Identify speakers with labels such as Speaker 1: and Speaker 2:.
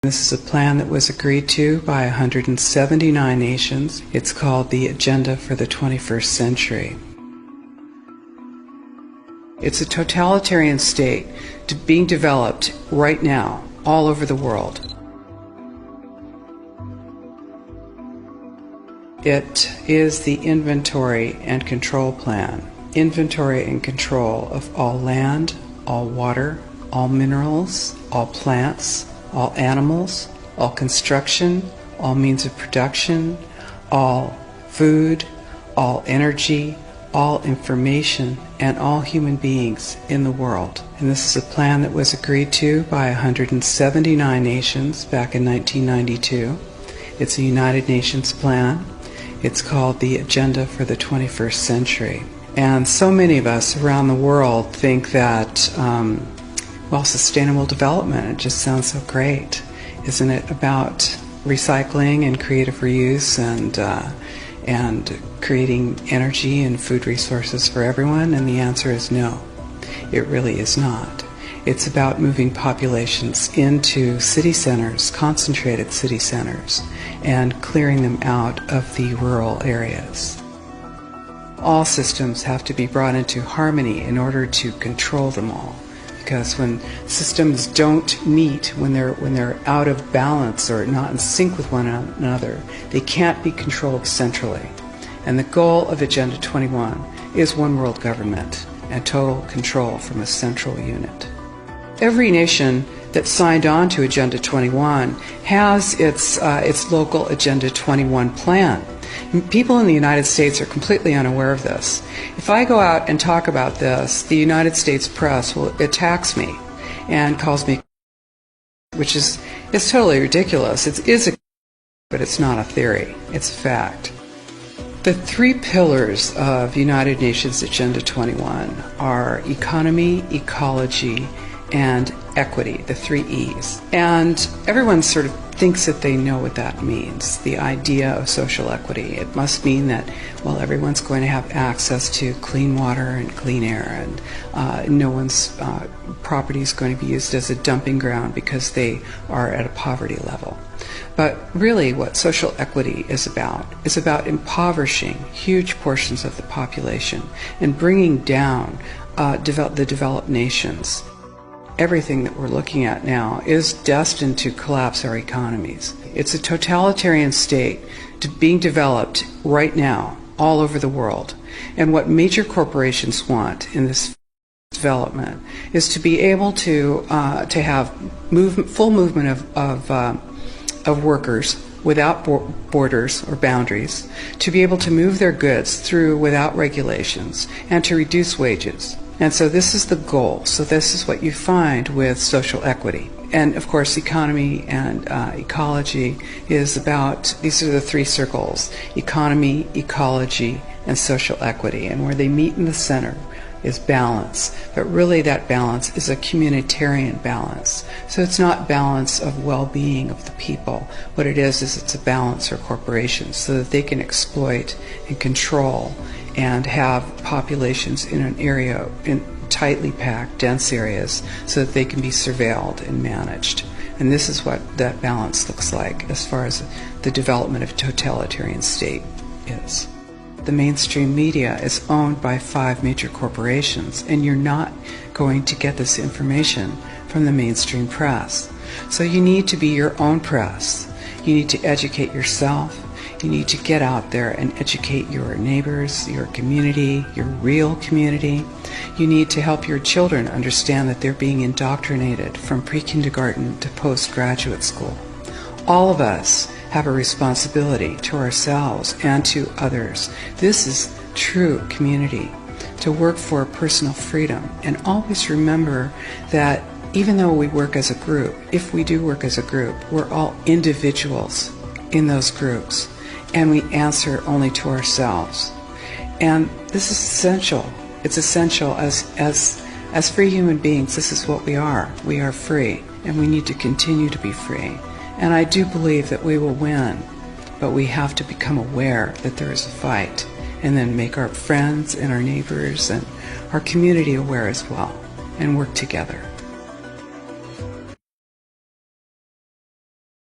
Speaker 1: This is a plan that was agreed to by 179 nations. It's called the Agenda for the 21st Century. It's a totalitarian state being developed right now all over the world. It is the inventory and control plan. Inventory and control of all land, all water, all minerals, all plants, all animals, all construction, all means of production, all food, all energy, all information, and all human beings in the world. And this is a plan that was agreed to by 179 nations back in 1992. It's a United Nations plan. It's called the Agenda for the 21st Century. And so many of us around the world think that sustainable development, it just sounds so great. Isn't it about recycling and creative reuse and creating energy and food resources for everyone? And the answer is no, it really is not. It's about moving populations into city centers, concentrated city centers, and clearing them out of the rural areas. All systems have to be brought into harmony in order to control them all. Because when systems don't meet, when they're out of balance or not in sync with one another, they can't be controlled centrally. And the goal of Agenda 21 is one world government and total control from a central unit. Every nation that signed on to Agenda 21 has its local Agenda 21 plan. People in the United States are completely unaware of this. If I go out and talk about this, the United States press attacks me and calls me, which is totally ridiculous. It is but it's not a theory. It's a fact. The three pillars of United Nations Agenda 21 are economy, ecology, and equity, the three E's. And everyone sort of thinks that they know what that means, the idea of social equity. It must mean that, everyone's going to have access to clean water and clean air, and no one's property is going to be used as a dumping ground because they are at a poverty level. But really what social equity is about impoverishing huge portions of the population and bringing down the developed nations. Everything that we're looking at now is destined to collapse our economies. It's a totalitarian state being developed right now all over the world. And what major corporations want in this development is to be able to have full movement of workers without borders or boundaries, to be able to move their goods through without regulations, and to reduce wages. And so this is the goal. So this is what you find with social equity. And of course, economy and ecology is about, these are the three circles: economy, ecology, and social equity. And where they meet in the center is balance. But really that balance is a communitarian balance. So it's not balance of well-being of the people. What it is it's a balance for corporations so that they can exploit and control and have populations in an area, in tightly packed, dense areas, so that they can be surveilled and managed. And this is what that balance looks like as far as the development of a totalitarian state is. The mainstream media is owned by 5 major corporations, and you're not going to get this information from the mainstream press. So you need to be your own press. You need to educate yourself. You need to get out there and educate your neighbors, your community, your real community. You need to help your children understand that they're being indoctrinated from pre-kindergarten to postgraduate school. All of us have a responsibility to ourselves and to others. This is true community, to work for personal freedom. And always remember that even though we work as a group, if we do work as a group, we're all individuals in those groups. And we answer only to ourselves. And this is essential. It's essential as free human beings. This is what we are. We are free, and we need to continue to be free. And I do believe that we will win, but we have to become aware that there is a fight, and then make our friends and our neighbors and our community aware as well, and work together.